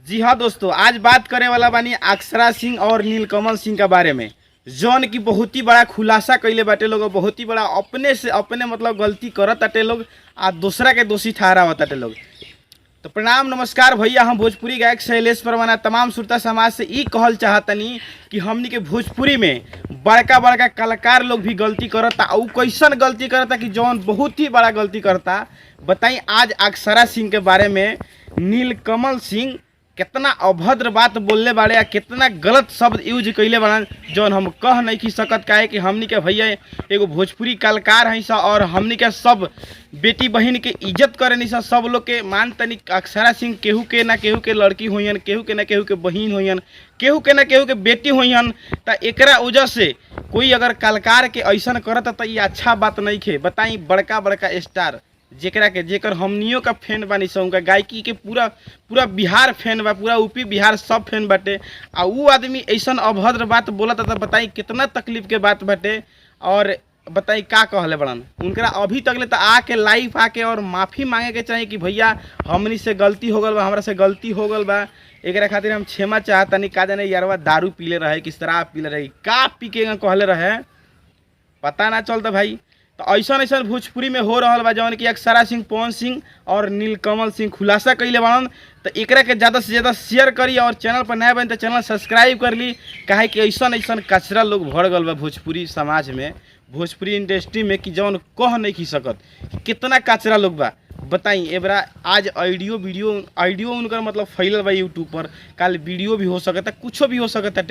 जी हाँ दोस्तों, आज बात करे वाला बानी अक्षरा सिंह और नीलकमल सिंह के बारे में, जौन की बहुत ही बड़ा खुलासा कैले बाटे लोग। बहुत ही बड़ा अपने से अपने मतलब गलती करत ताटे लोग आ दूसरा के दोषी ठहरावत ताटे लोग। तो प्रणाम नमस्कार भैया, हम भोजपुरी गायक शैलेश परवाना तमाम श्रोता समाज से ई कहल चाहतनी कि हमनी के भोजपुरी में बड़का बड़का कलाकार लोग भी गलती करता। और कैसन गलती करता कि जौन बहुत ही बड़ा गलती करता। बताई आज अक्षरा सिंह के बारे में नीलकमल सिंह कितना अभद्र बात बोलले बाड़े या कितना गलत शब्द यूज कैले बाड़न, जौन हम कह नहीं की सकत। काहे कि हमनी के भैया एगो भोजपुरी कलाकार हैं सा और हमनी के सब बेटी बहन के इज्जत करे सा। सब लोग के मान तनी अक्षरा सिंह केहू के ना केहू के लड़की होइहन, केहू के ना केहू के बहन होइहन, केहू के ना केहू के बेटी होइहन। त एकरा वजह से कोई अगर कलाकार के ऐसा करता तो ये अच्छा बात नहीं खे। बताई बड़का बड़का स्टार जेकरा के जेकर हमनियों का फैन बानी सा, उनका गायकी के पूरा पूरा बिहार फैन बा, पूरा यूपी बिहार सब फैन बाटे। आ वो आदमी ऐसा अभद्र बात बोलता था। बताई कितना तकलीफ के बात बाटे। और बताई का कहले बड़न उनकरा अभी तक ले तो आके लाइव आके और माफ़ी मांगे के चाहिए कि भैया हमनी से गलती हो गल बा, हमरा से गलती हो गल बा, एकरा खातिर हम क्षमा चाहतनी। का जाने यारवा दारू पीले रहे कि शराब पीले रहे, का पी के कहले रहे पता ना चलता भाई। तो ऐसा ऐसा भोजपुरी में हो रहा बा जौन कि अक्षरा सिंह, पवन सिंह और नीलकमल सिंह खुलासा कैले बाड़न। तो एकरा के ज़्यादा से ज़्यादा शेयर करी और चैनल पर नया बन तो चैनल सब्सक्राइब कर ली। काहे कि ऐसा ऐसा कचरा लोग भर गल बा भोजपुरी समाज में, भोजपुरी इंडस्ट्री में कि जौन कह नहीं की सकत कितना कचरा लोग बा। बताई एबरा आज ऑडियो उनकर मतलब फैलल बा यूट्यूब पर, कल वीडियो भी हो सकता, कुछ भी हो सकता।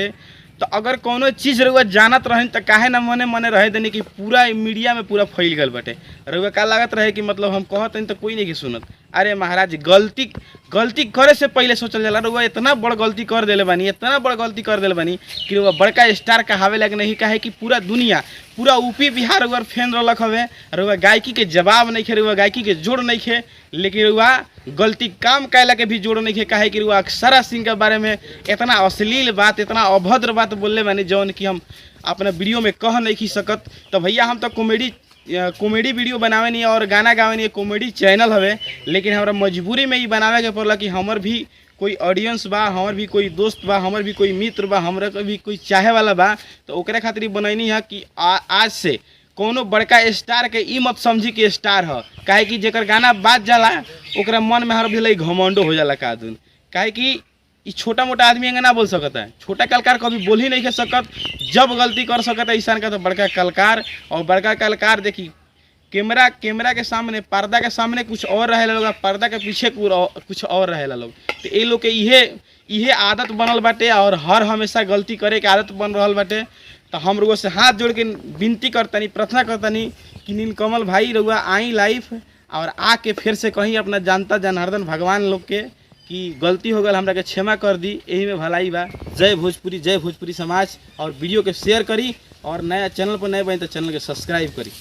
तो अगर कोनो चीज़ रउआ जानत रहे तो काहे ना मने मने रहे देने कि पूरा मीडिया में पूरा फैल गल बाटे। रउआ का लागत रहे कि मतलब हम कहत तो कोई नहीं की सुनत। अरे महाराज, गलती करे से पहले सोचल जाला। रउआ इतना बड़ गलती कर देले बानी, इतना बड़ गलती कर देले बानी कि रउआ बड़का स्टार कहावे लगे नहीं। काहे कि पूरा दुनिया पूरा यूपी बिहार रउआ फैन रलक हवे। रउआ गायकी के जवाब नहीं खे, रउआ गायकी के जोड़ नहीं खे, लेकिन रउआ गलती काम कैला के भी जोड़ नहीं खे। काहे कि रउआ अक्षरा सिंह के बारे में इतना अश्लील बात, इतना अभद्र बात बोलले बानी जौन कि हम अपना वीडियो में कह नहीं की सकत। तो भैया हम तो कॉमेडी वीडियो बनावे नहीं और गाना गावे नहीं, कॉमेडी चैनल हवे, लेकिन हमारा मजबूरी में ही बनावे के पड़ला कि हमर भी कोई ऑडियंस बा, हमर भी कोई दोस्त बा, हमर भी कोई मित्र बा, हमरा भी कोई चाहे वाला बा। तो ओकरे खातिर बनैनी है कि आज से कोनो बड़का स्टार के ई मत समझी कि स्टार ह। काहे कि जेकर गाना बाज जाला ओकरा मन में हर भी घमंडो हो जाला का दून। काहे कि ई छोटा मोटा आदमी एंगे ना बोल सकता है, छोटा कलाकार कभी बोल ही नहीं कर सकत। जब गलती कर सकता ऐसा का तो बड़का कलाकार। और बड़का कलाकार देखी कैमरा के सामने, पर्दा के सामने कुछ और रहेला लोग, पर्दा के पीछे कुछ और रहेला लोग। तो ये लोग के इहे आदत बनल बाटे और हर हमेशा गलती करे के आदत बन रहल बाटे। तो हम लोगों से हाथ जोड़ के विनती करतनी, प्रार्थना करतनी कि नीलकमल भाई रउआ आई लाइव और आके फिर से कहीं अपना जानता जनार्दन भगवान लोग के कि गलती हो गल हमरा के क्षमा कर दी, यही में भलाई बा। जय भोजपुरी समाज। और वीडियो के शेयर करी और नया चैनल पर नए बने तो चैनल के सब्सक्राइब करी।